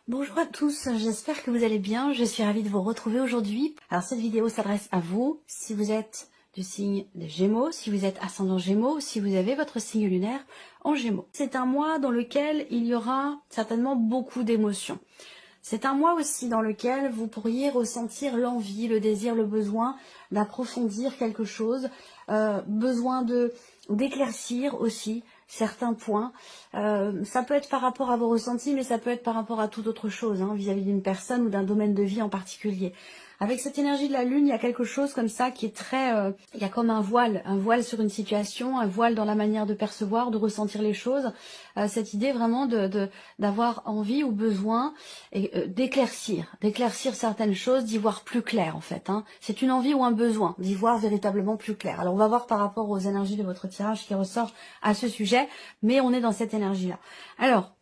Bonjour à tous, j'espère que vous allez bien, je suis ravie de vous retrouver aujourd'hui. Alors cette vidéo s'adresse à vous, si vous êtes du signe des Gémeaux, si vous êtes ascendant Gémeaux, si vous avez votre signe lunaire en Gémeaux. C'est un mois dans lequel il y aura certainement beaucoup d'émotions. C'est un mois aussi dans lequel vous pourriez ressentir l'envie, le désir, le besoin d'approfondir quelque chose, besoin d'éclaircir aussi certains points. Ça peut être par rapport à vos ressentis, mais ça peut être par rapport à toute autre chose, vis-à-vis d'une personne ou d'un domaine de vie en particulier. Avec cette énergie de la Lune, il y a quelque chose comme ça qui est très... il y a comme un voile sur une situation, un voile dans la manière de percevoir, de ressentir les choses. Cette idée vraiment d'avoir envie ou besoin d'éclaircir certaines choses, d'y voir plus clair en fait. C'est une envie ou un besoin d'y voir véritablement plus clair. Alors on va voir par rapport aux énergies de votre tirage qui ressort à ce sujet, mais on est dans cette énergie-là. Alors,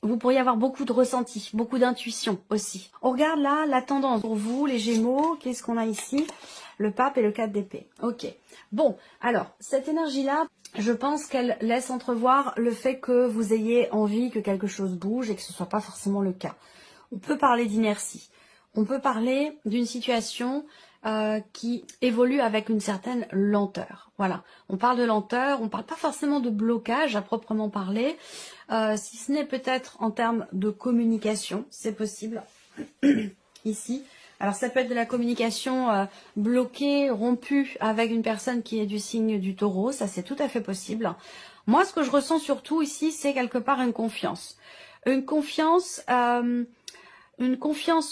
vous pourriez avoir beaucoup de ressentis, beaucoup d'intuition aussi. On regarde là la tendance pour vous, les Gémeaux. Qu'est-ce qu'on a ici? Le pape et le 4 d'épée. Ok. Bon, alors, cette énergie-là, je pense qu'elle laisse entrevoir le fait que vous ayez envie que quelque chose bouge et que ce ne soit pas forcément le cas. On peut parler d'inertie. On peut parler d'une situation qui évolue avec une certaine lenteur. Voilà, on parle de lenteur, on ne parle pas forcément de blocage à proprement parler, si ce n'est peut-être en termes de communication, c'est possible, ici. Alors ça peut être de la communication bloquée, rompue avec une personne qui est du signe du Taureau, ça c'est tout à fait possible. Moi ce que je ressens surtout ici, c'est quelque part une confiance. Une confiance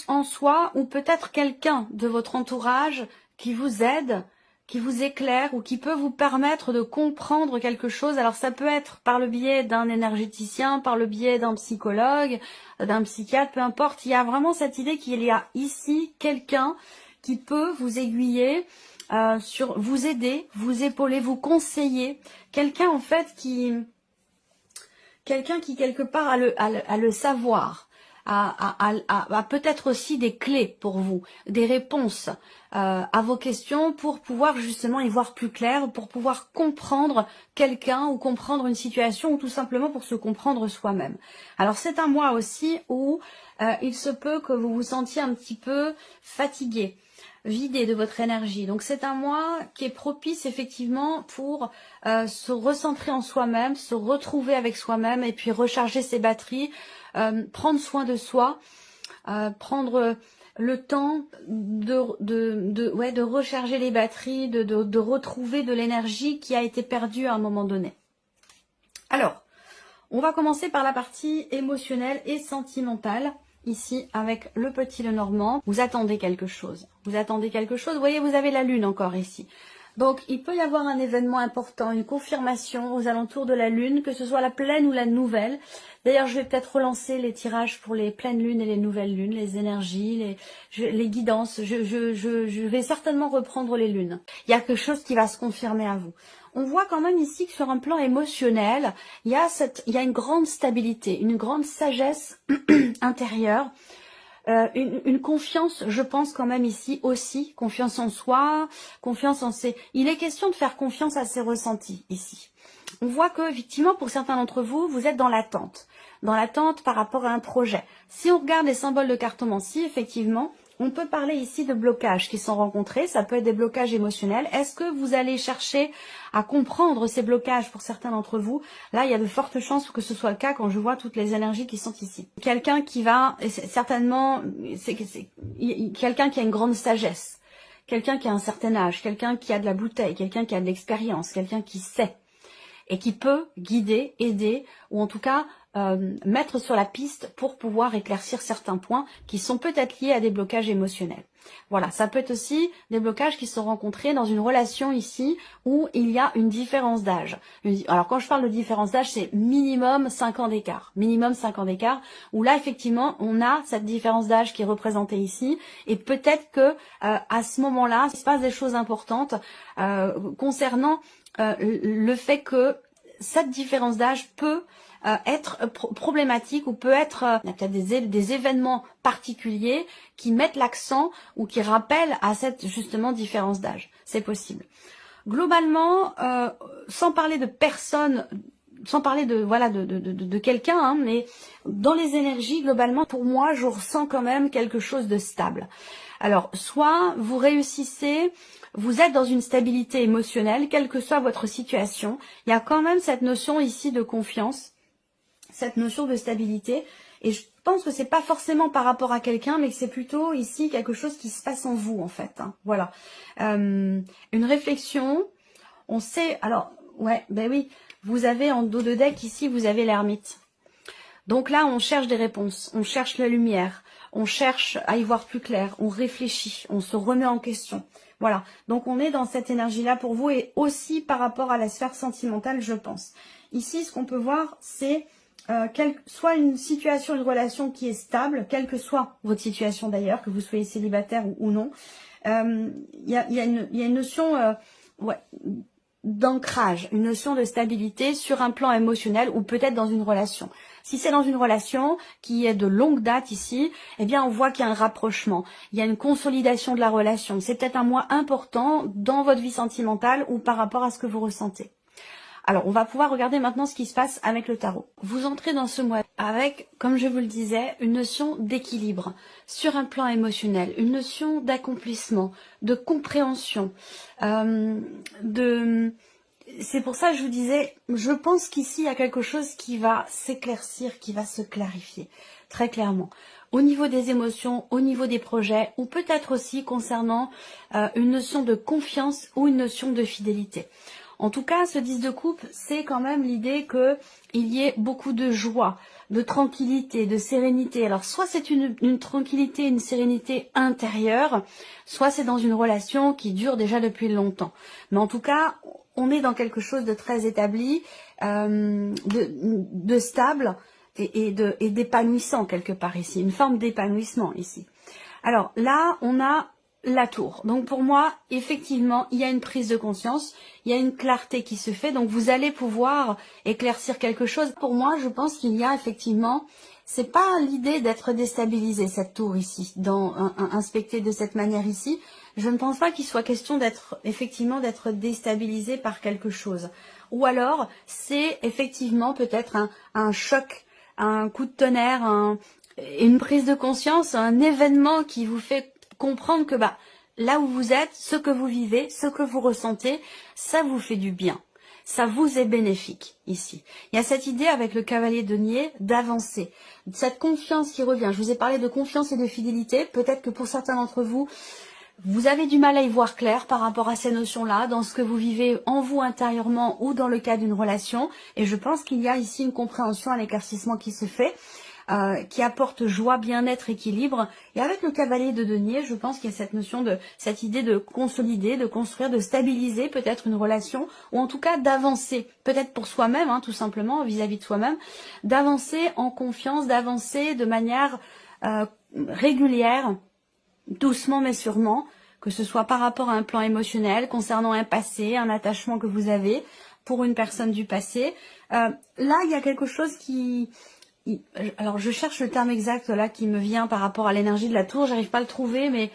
en soi ou peut-être quelqu'un de votre entourage qui vous aide, qui vous éclaire ou qui peut vous permettre de comprendre quelque chose. Alors ça peut être par le biais d'un énergéticien, par le biais d'un psychologue, d'un psychiatre, peu importe. Il y a vraiment cette idée qu'il y a ici quelqu'un qui peut vous aiguiller, vous aider, vous épauler, vous conseiller. Quelqu'un en fait qui quelque part a le savoir. A peut-être aussi des clés pour vous, des réponses à vos questions pour pouvoir justement y voir plus clair, pour pouvoir comprendre quelqu'un ou comprendre une situation ou tout simplement pour se comprendre soi-même. Alors c'est un mois aussi où il se peut que vous vous sentiez un petit peu fatigué, vidé de votre énergie. Donc c'est un mois qui est propice effectivement pour se recentrer en soi-même, se retrouver avec soi-même et puis recharger ses batteries, prendre soin de soi, prendre le temps de recharger les batteries, de retrouver de l'énergie qui a été perdue à un moment donné. Alors, on va commencer par la partie émotionnelle et sentimentale. Ici, avec le petit Lenormand, vous attendez quelque chose. Vous attendez quelque chose. Vous voyez, vous avez la lune encore ici. Donc, il peut y avoir un événement important, une confirmation aux alentours de la lune, que ce soit la pleine ou la nouvelle. D'ailleurs, je vais peut-être relancer les tirages pour les pleines lunes et les nouvelles lunes, les énergies, les guidances. Je vais certainement reprendre les lunes. Il y a quelque chose qui va se confirmer à vous. On voit quand même ici que sur un plan émotionnel, il y a une grande stabilité, une grande sagesse intérieure. Une confiance, je pense quand même ici aussi, confiance en soi, confiance en ses... Il est question de faire confiance à ses ressentis ici. On voit que, effectivement, pour certains d'entre vous, vous êtes dans l'attente par rapport à un projet. Si on regarde les symboles de cartomancie, effectivement, on peut parler ici de blocages qui sont rencontrés, ça peut être des blocages émotionnels. Est-ce que vous allez chercher à comprendre ces blocages pour certains d'entre vous? Là, il y a de fortes chances que ce soit le cas quand je vois toutes les énergies qui sont ici. Quelqu'un qui va, certainement, quelqu'un qui a une grande sagesse, quelqu'un qui a un certain âge, quelqu'un qui a de la bouteille, quelqu'un qui a de l'expérience, quelqu'un qui sait et qui peut guider, aider ou en tout cas mettre sur la piste pour pouvoir éclaircir certains points qui sont peut-être liés à des blocages émotionnels. Voilà, ça peut être aussi des blocages qui sont rencontrés dans une relation ici où il y a une différence d'âge. Alors quand je parle de différence d'âge, c'est minimum 5 ans d'écart. Minimum 5 ans d'écart, où là effectivement on a cette différence d'âge qui est représentée ici et peut-être que à ce moment-là, il se passe des choses importantes concernant le fait que cette différence d'âge peut être problématique ou peut être, il y a peut-être des événements particuliers qui mettent l'accent ou qui rappellent à cette justement différence d'âge. C'est possible. Globalement, sans parler de personnes sans parler de voilà de quelqu'un, hein, mais dans les énergies globalement, pour moi, je ressens quand même quelque chose de stable. Alors, soit vous réussissez, vous êtes dans une stabilité émotionnelle, quelle que soit votre situation, il y a quand même cette notion ici de confiance, cette notion de stabilité, et je pense que c'est pas forcément par rapport à quelqu'un, mais que c'est plutôt ici quelque chose qui se passe en vous en fait. Hein. Voilà, une réflexion. On sait, alors ouais, ben oui, vous avez en dos de deck ici, vous avez l'ermite. Donc là, on cherche des réponses, on cherche la lumière, on cherche à y voir plus clair, on réfléchit, on se remet en question. Voilà, donc on est dans cette énergie-là pour vous et aussi par rapport à la sphère sentimentale, je pense. Ici, ce qu'on peut voir, c'est soit une situation, une relation qui est stable, quelle que soit votre situation d'ailleurs, que vous soyez célibataire ou non. Il y a une notion d'ancrage, une notion de stabilité sur un plan émotionnel ou peut-être dans une relation. Si c'est dans une relation qui est de longue date ici, eh bien on voit qu'il y a un rapprochement, il y a une consolidation de la relation. C'est peut-être un mois important dans votre vie sentimentale ou par rapport à ce que vous ressentez. Alors, on va pouvoir regarder maintenant ce qui se passe avec le tarot. Vous entrez dans ce mois avec, comme je vous le disais, une notion d'équilibre sur un plan émotionnel, une notion d'accomplissement, de compréhension, C'est pour ça que je vous disais, je pense qu'ici, il y a quelque chose qui va s'éclaircir, qui va se clarifier, très clairement. Au niveau des émotions, au niveau des projets, ou peut-être aussi concernant une notion de confiance ou une notion de fidélité. En tout cas, ce 10 de coupe, c'est quand même l'idée qu'il y ait beaucoup de joie, de tranquillité, de sérénité. Alors, soit c'est une tranquillité, une sérénité intérieure, soit c'est dans une relation qui dure déjà depuis longtemps. Mais en tout cas, on est dans quelque chose de très établi, de stable et d'épanouissant quelque part ici, une forme d'épanouissement ici. Alors là, on a la tour. Donc pour moi, effectivement, il y a une prise de conscience, il y a une clarté qui se fait, donc vous allez pouvoir éclaircir quelque chose. Pour moi, je pense qu'il y a effectivement, c'est pas l'idée d'être déstabilisé, cette tour ici, inspectée de cette manière ici. Je ne pense pas qu'il soit question d'être déstabilisé par quelque chose. Ou alors, c'est effectivement peut-être un choc, un coup de tonnerre, une prise de conscience, un événement qui vous fait comprendre que là où vous êtes, ce que vous vivez, ce que vous ressentez, ça vous fait du bien. Ça vous est bénéfique ici. Il y a cette idée avec le cavalier de denier d'avancer. Cette confiance qui revient. Je vous ai parlé de confiance et de fidélité. Peut-être que pour certains d'entre vous, vous avez du mal à y voir clair par rapport à ces notions-là, dans ce que vous vivez en vous intérieurement ou dans le cas d'une relation. Et je pense qu'il y a ici une compréhension, un éclaircissement qui se fait. Qui apporte joie, bien-être, équilibre. Et avec le cavalier de denier, je pense qu'il y a cette idée de consolider, de construire, de stabiliser peut-être une relation, ou en tout cas d'avancer, peut-être pour soi-même, tout simplement, vis-à-vis de soi-même, d'avancer en confiance, d'avancer de manière régulière, doucement mais sûrement, que ce soit par rapport à un plan émotionnel, concernant un passé, un attachement que vous avez pour une personne du passé. Là, il y a quelque chose qui... Alors je cherche le terme exact là qui me vient par rapport à l'énergie de la tour, j'arrive pas à le trouver, mais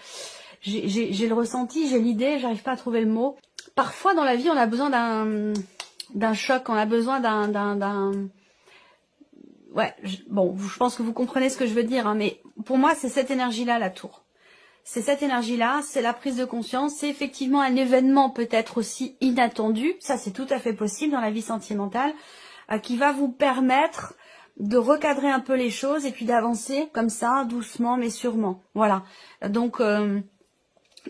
j'ai le ressenti, j'ai l'idée, j'arrive pas à trouver le mot. Parfois dans la vie on a besoin d'un choc, on a besoin ouais, bon, je pense que vous comprenez ce que je veux dire, mais pour moi c'est cette énergie-là la tour. C'est cette énergie-là, c'est la prise de conscience, c'est effectivement un événement peut-être aussi inattendu, ça c'est tout à fait possible dans la vie sentimentale, qui va vous permettre de recadrer un peu les choses et puis d'avancer comme ça, doucement mais sûrement. Voilà. Donc, de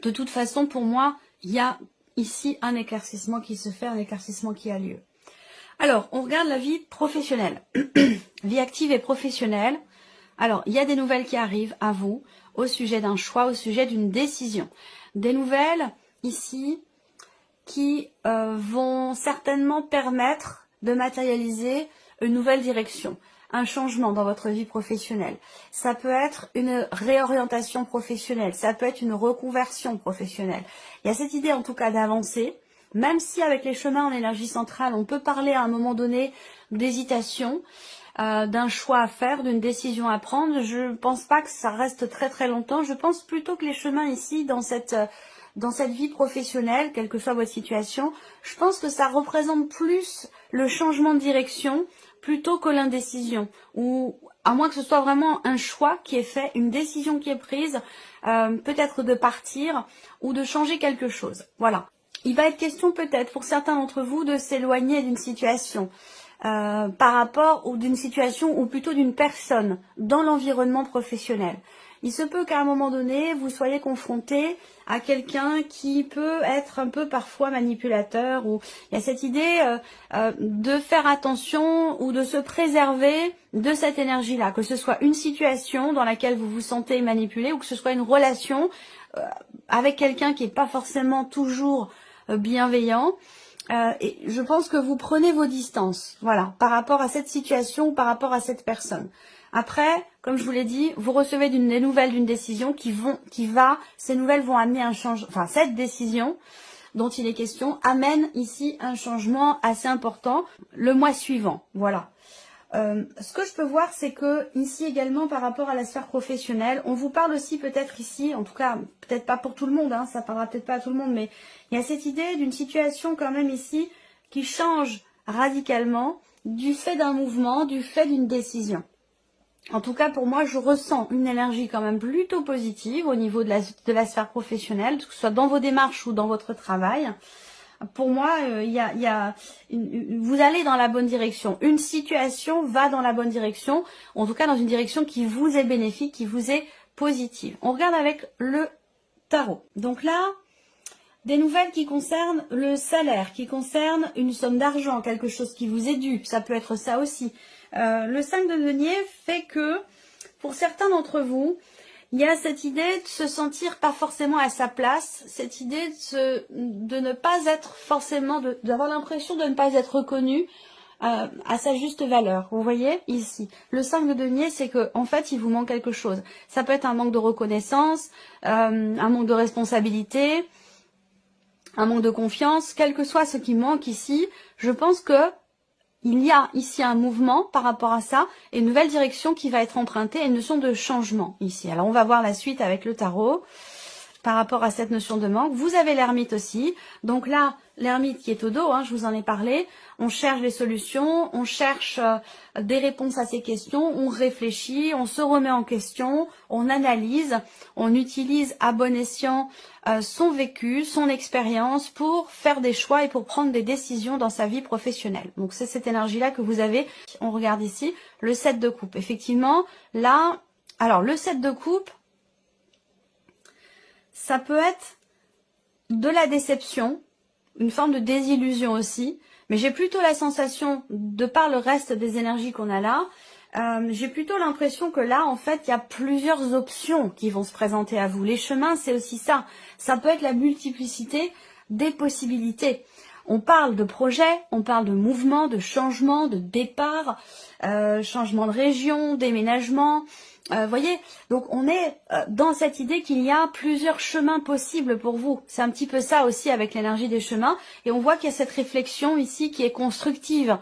toute façon, pour moi, il y a ici un éclaircissement qui se fait, un éclaircissement qui a lieu. Alors, on regarde la vie professionnelle. Vie active et professionnelle. Alors, il y a des nouvelles qui arrivent à vous au sujet d'un choix, au sujet d'une décision. Des nouvelles, ici, qui vont certainement permettre de matérialiser une nouvelle direction. Un changement dans votre vie professionnelle. Ça peut être une réorientation professionnelle, ça peut être une reconversion professionnelle. Il y a cette idée en tout cas d'avancer, même si avec les chemins en énergie centrale, on peut parler à un moment donné d'hésitation, d'un choix à faire, d'une décision à prendre. Je ne pense pas que ça reste très très longtemps, je pense plutôt que les chemins ici, dans cette dans cette vie professionnelle, quelle que soit votre situation, je pense que ça représente plus le changement de direction plutôt que l'indécision. Ou à moins que ce soit vraiment un choix qui est fait, une décision qui est prise, peut-être de partir ou de changer quelque chose. Voilà. Il va être question peut-être pour certains d'entre vous de s'éloigner d'une situation. Par rapport ou d'une situation ou plutôt d'une personne dans l'environnement professionnel. Il se peut qu'à un moment donné, vous soyez confronté à quelqu'un qui peut être un peu parfois manipulateur, ou il y a cette idée de faire attention ou de se préserver de cette énergie-là, que ce soit une situation dans laquelle vous vous sentez manipulé ou que ce soit une relation avec quelqu'un qui n'est pas forcément toujours bienveillant. Et je pense que vous prenez vos distances, voilà, par rapport à cette situation ou par rapport à cette personne. Après, comme je vous l'ai dit, vous recevez des nouvelles d'une décision ces nouvelles vont amener un changement, enfin cette décision dont il est question amène ici un changement assez important le mois suivant, voilà. Ce que je peux voir, c'est que ici également par rapport à la sphère professionnelle, on vous parle aussi peut-être ici, en tout cas peut-être pas pour tout le monde, hein, ça parlera peut-être pas à tout le monde, mais il y a cette idée d'une situation quand même ici qui change radicalement du fait d'un mouvement, du fait d'une décision. En tout cas pour moi, je ressens une énergie quand même plutôt positive au niveau de la sphère professionnelle, que ce soit dans vos démarches ou dans votre travail. Pour moi, vous allez dans la bonne direction. Une situation va dans la bonne direction, en tout cas dans une direction qui vous est bénéfique, qui vous est positive. On regarde avec le tarot. Donc là, des nouvelles qui concernent le salaire, qui concernent une somme d'argent, quelque chose qui vous est dû. Ça peut être ça aussi. Le 5 de denier fait que, pour certains d'entre vous, il y a cette idée de se sentir pas forcément à sa place, cette idée de ne pas être forcément, d'avoir l'impression de ne pas être reconnu à sa juste valeur. Vous voyez ici, le 5 de denier, c'est que en fait, il vous manque quelque chose. Ça peut être un manque de reconnaissance, un manque de responsabilité, un manque de confiance, quel que soit ce qui manque ici. Je pense que il y a ici un mouvement par rapport à ça et une nouvelle direction qui va être empruntée et une notion de changement ici. Alors on va voir la suite avec le tarot par rapport à cette notion de manque. Vous avez l'ermite aussi. Donc là, l'ermite qui est au dos, hein, je vous en ai parlé. On cherche les solutions, on cherche des réponses à ces questions, on réfléchit, on se remet en question, on analyse, on utilise à bon escient son vécu, son expérience pour faire des choix et pour prendre des décisions dans sa vie professionnelle. Donc c'est cette énergie-là que vous avez. On regarde ici le 7 de coupe. Effectivement, là, alors le 7 de coupe, ça peut être de la déception, une forme de désillusion aussi, mais j'ai plutôt la sensation, de par le reste des énergies qu'on a là, j'ai plutôt l'impression que là, en fait, il y a plusieurs options qui vont se présenter à vous. Les chemins, c'est aussi ça. Ça peut être la multiplicité des possibilités. On parle de projet, on parle de mouvement, de changement, de départ, changement de région, déménagement. Voyez, donc on est dans cette idée qu'il y a plusieurs chemins possibles pour vous. C'est un petit peu ça aussi avec l'énergie des chemins. Et on voit qu'il y a cette réflexion ici qui est constructive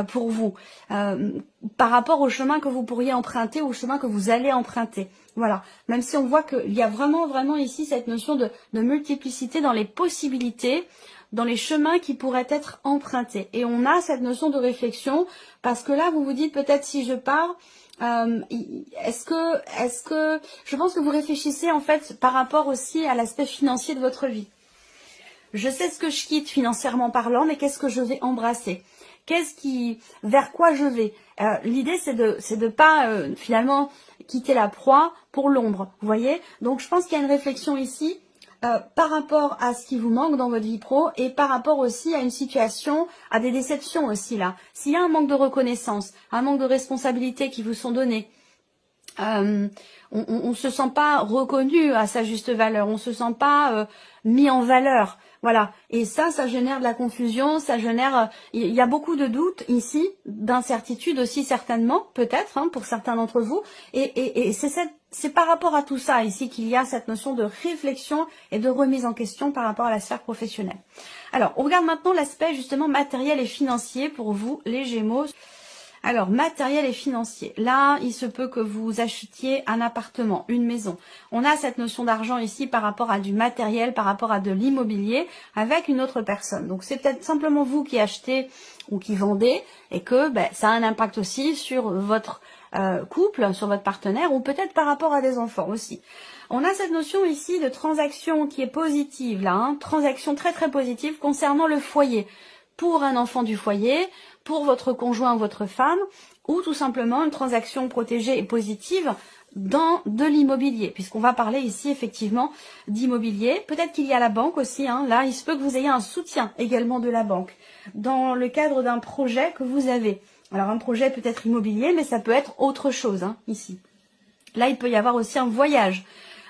pour vous par rapport au chemin que vous pourriez emprunter ou au chemin que vous allez emprunter. Voilà, même si on voit qu'il y a vraiment ici cette notion de multiplicité dans les possibilités, dans les chemins qui pourraient être empruntés. Et on a cette notion de réflexion parce que là, vous vous dites peut-être si je pars, est-ce que, je pense que vous réfléchissez en fait par rapport aussi à l'aspect financier de votre vie. Je sais ce que je quitte financièrement parlant, mais qu'est-ce que je vais embrasser? Vers quoi je vais? L'idée c'est de pas finalement quitter la proie pour l'ombre, vous voyez. Donc je pense qu'il y a une réflexion ici par rapport à ce qui vous manque dans votre vie pro et par rapport aussi à une situation, à des déceptions aussi là. S'il y a un manque de reconnaissance, un manque de responsabilité qui vous sont donnés, on se sent pas reconnu à sa juste valeur, on se sent pas mis en valeur. Voilà, et ça génère de la confusion, ça génère, il y a beaucoup de doutes ici, d'incertitude aussi certainement, peut-être, hein, pour certains d'entre vous, et c'est par rapport à tout ça ici qu'il y a cette notion de réflexion et de remise en question par rapport à la sphère professionnelle. Alors, on regarde maintenant l'aspect justement matériel et financier pour vous, les Gémeaux. Alors, matériel et financier. Là, il se peut que vous achetiez un appartement, une maison. On a cette notion d'argent ici par rapport à du matériel, par rapport à de l'immobilier avec une autre personne. Donc, c'est peut-être simplement vous qui achetez ou qui vendez et que ça a un impact aussi sur votre couple, sur votre partenaire ou peut-être par rapport à des enfants aussi. On a cette notion ici de transaction qui est positive, là, transaction très très positive concernant le foyer. Pour un enfant du foyer, pour votre conjoint ou votre femme, ou tout simplement une transaction protégée et positive dans de l'immobilier, puisqu'on va parler ici effectivement d'immobilier. Peut-être qu'il y a la banque aussi, là il se peut que vous ayez un soutien également de la banque, dans le cadre d'un projet que vous avez. Alors un projet peut être immobilier, mais ça peut être autre chose, ici. Là il peut y avoir aussi un voyage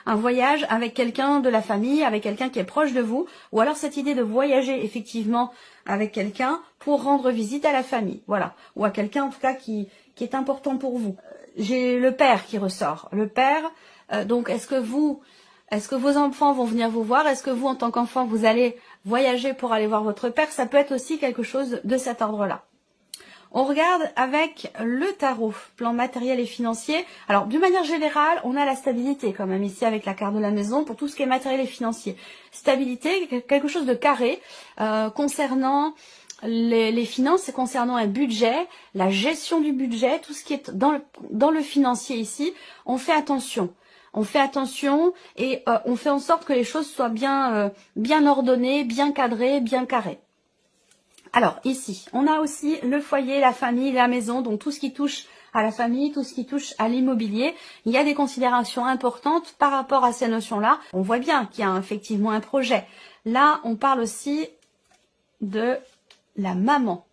avec quelqu'un de la famille, avec quelqu'un qui est proche de vous, ou alors cette idée de voyager effectivement avec quelqu'un pour rendre visite à la famille, voilà, ou à quelqu'un en tout cas qui est important pour vous. J'ai le père qui ressort, le père, donc est-ce que vos enfants vont venir vous voir, est-ce que vous en tant qu'enfant vous allez voyager pour aller voir votre père, ça peut être aussi quelque chose de cet ordre-là. On regarde avec le tarot, plan matériel et financier. Alors, d'une manière générale, on a la stabilité quand même ici avec la carte de la maison pour tout ce qui est matériel et financier. Stabilité, quelque chose de carré concernant les finances et concernant un budget, la gestion du budget, tout ce qui est dans le financier ici, on fait attention. On fait attention et on fait en sorte que les choses soient bien ordonnées, bien cadrées, bien carrées. Alors ici, on a aussi le foyer, la famille, la maison, donc tout ce qui touche à la famille, tout ce qui touche à l'immobilier. Il y a des considérations importantes par rapport à ces notions-là. On voit bien qu'il y a effectivement un projet. Là, on parle aussi de la maman.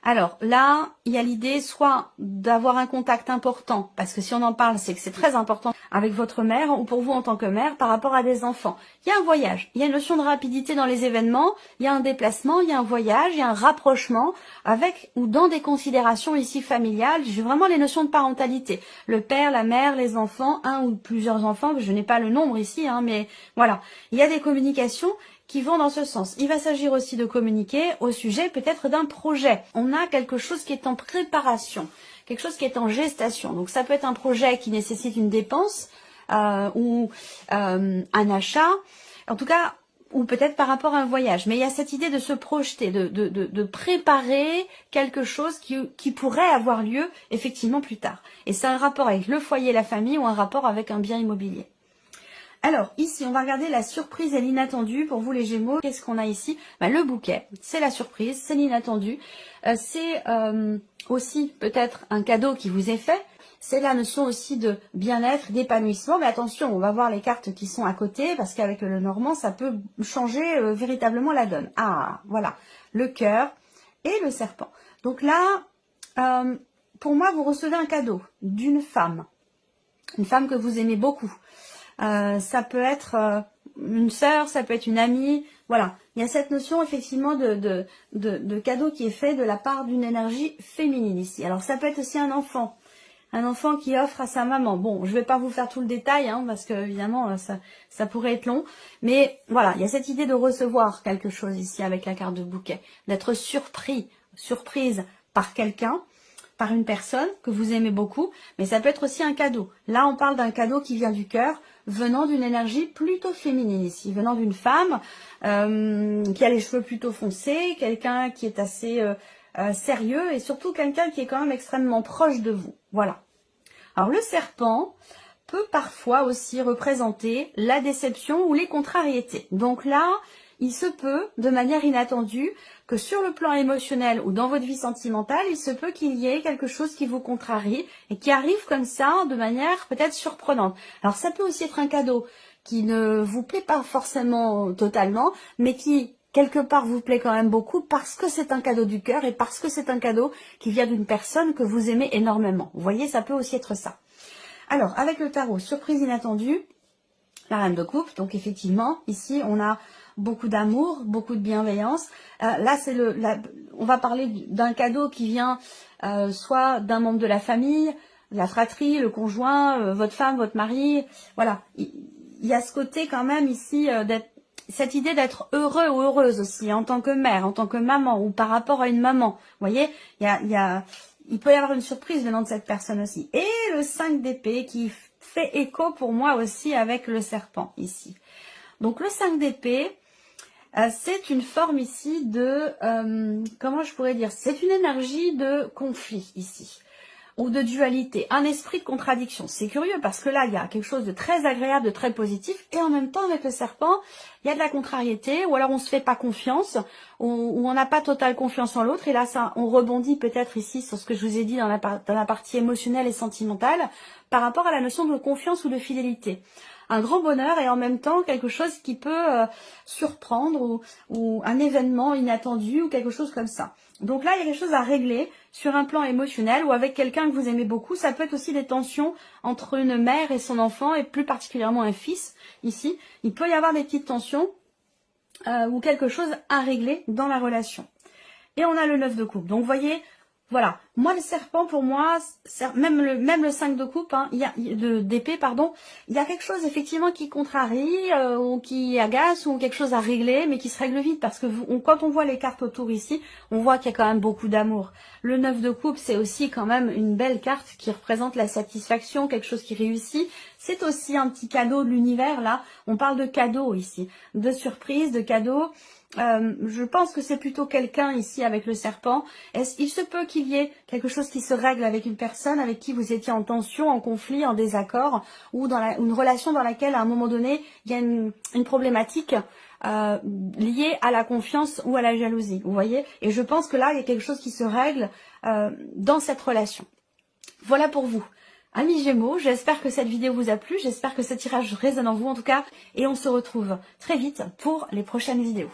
Alors là, il y a l'idée soit d'avoir un contact important, parce que si on en parle, c'est que c'est très important avec votre mère ou pour vous en tant que mère par rapport à des enfants. Il y a un voyage, il y a une notion de rapidité dans les événements, il y a un déplacement, il y a un voyage, il y a un rapprochement avec ou dans des considérations ici familiales. J'ai vraiment les notions de parentalité. Le père, la mère, les enfants, un ou plusieurs enfants, je n'ai pas le nombre ici, mais voilà. Il y a des communications qui vont dans ce sens. Il va s'agir aussi de communiquer au sujet peut-être d'un projet. On a quelque chose qui est en préparation, quelque chose qui est en gestation. Donc ça peut être un projet qui nécessite une dépense ou un achat, en tout cas, ou peut-être par rapport à un voyage. Mais il y a cette idée de se projeter, de préparer quelque chose qui pourrait avoir lieu effectivement plus tard. Et c'est un rapport avec le foyer, la famille ou un rapport avec un bien immobilier. Alors, ici, on va regarder la surprise et l'inattendu. Pour vous, les Gémeaux, qu'est-ce qu'on a ici? Le bouquet, c'est la surprise, c'est l'inattendu. C'est aussi peut-être un cadeau qui vous est fait. C'est la notion aussi de bien-être, d'épanouissement. Mais attention, on va voir les cartes qui sont à côté, parce qu'avec le normand, ça peut changer véritablement la donne. Ah, voilà, le cœur et le serpent. Donc là, pour moi, vous recevez un cadeau d'une femme. Une femme que vous aimez beaucoup. Ça peut être une sœur, ça peut être une amie, voilà. Il y a cette notion effectivement de cadeau qui est fait de la part d'une énergie féminine ici. Alors ça peut être aussi un enfant qui offre à sa maman. Bon, je vais pas vous faire tout le détail, parce que évidemment ça pourrait être long, mais voilà, il y a cette idée de recevoir quelque chose ici avec la carte de bouquet, d'être surprise par quelqu'un, par une personne que vous aimez beaucoup, mais ça peut être aussi un cadeau. Là, on parle d'un cadeau qui vient du cœur, venant d'une énergie plutôt féminine ici, venant d'une femme qui a les cheveux plutôt foncés, quelqu'un qui est assez sérieux et surtout quelqu'un qui est quand même extrêmement proche de vous. Voilà. Alors le serpent peut parfois aussi représenter la déception ou les contrariétés. Donc là, il se peut, de manière inattendue, que sur le plan émotionnel ou dans votre vie sentimentale, il se peut qu'il y ait quelque chose qui vous contrarie et qui arrive comme ça de manière peut-être surprenante. Alors ça peut aussi être un cadeau qui ne vous plaît pas forcément totalement, mais qui quelque part vous plaît quand même beaucoup parce que c'est un cadeau du cœur et parce que c'est un cadeau qui vient d'une personne que vous aimez énormément. Vous voyez, ça peut aussi être ça. Alors, avec le tarot, surprise inattendue, la reine de coupe, donc effectivement, ici on a beaucoup d'amour, beaucoup de bienveillance. Là, on va parler d'un cadeau qui vient soit d'un membre de la famille, la fratrie, le conjoint, votre femme, votre mari. Voilà, il y a ce côté quand même ici cette idée d'être heureux ou heureuse aussi en tant que mère, en tant que maman ou par rapport à une maman. Vous voyez, il y a il peut y avoir une surprise venant de cette personne aussi. Et le 5 d'épée qui fait écho pour moi aussi avec le serpent ici. Donc le 5 d'épée, c'est une forme ici de, comment je pourrais dire, c'est une énergie de conflit ici, ou de dualité, un esprit de contradiction. C'est curieux parce que là, il y a quelque chose de très agréable, de très positif, et en même temps, avec le serpent, il y a de la contrariété, ou alors on se fait pas confiance, ou on n'a pas totale confiance en l'autre, et là, ça, on rebondit peut-être ici sur ce que je vous ai dit dans la partie émotionnelle et sentimentale, par rapport à la notion de confiance ou de fidélité. Un grand bonheur et en même temps quelque chose qui peut surprendre ou un événement inattendu ou quelque chose comme ça. Donc là, il y a quelque chose à régler sur un plan émotionnel ou avec quelqu'un que vous aimez beaucoup. Ça peut être aussi des tensions entre une mère et son enfant et plus particulièrement un fils. Ici, il peut y avoir des petites tensions ou quelque chose à régler dans la relation. Et on a le 9 de coupe. Donc vous voyez, voilà, moi le serpent pour moi, même le 5 de coupe, hein, d'épée, pardon, il y a quelque chose effectivement qui contrarie, ou qui agace, ou quelque chose à régler, mais qui se règle vite, parce que quand on voit les cartes autour ici, on voit qu'il y a quand même beaucoup d'amour. Le 9 de coupe, c'est aussi quand même une belle carte qui représente la satisfaction, quelque chose qui réussit. C'est aussi un petit cadeau de l'univers, là, on parle de cadeau ici, de surprise, de cadeau. Je pense que c'est plutôt quelqu'un ici avec le serpent. Il se peut qu'il y ait quelque chose qui se règle avec une personne avec qui vous étiez en tension, en conflit, en désaccord, ou dans une relation dans laquelle à un moment donné il y a une problématique liée à la confiance ou à la jalousie. Vous voyez? Et je pense que là il y a quelque chose qui se règle dans cette relation. Voilà pour vous. Amis Gémeaux, j'espère que cette vidéo vous a plu, j'espère que ce tirage résonne en vous en tout cas, et on se retrouve très vite pour les prochaines vidéos.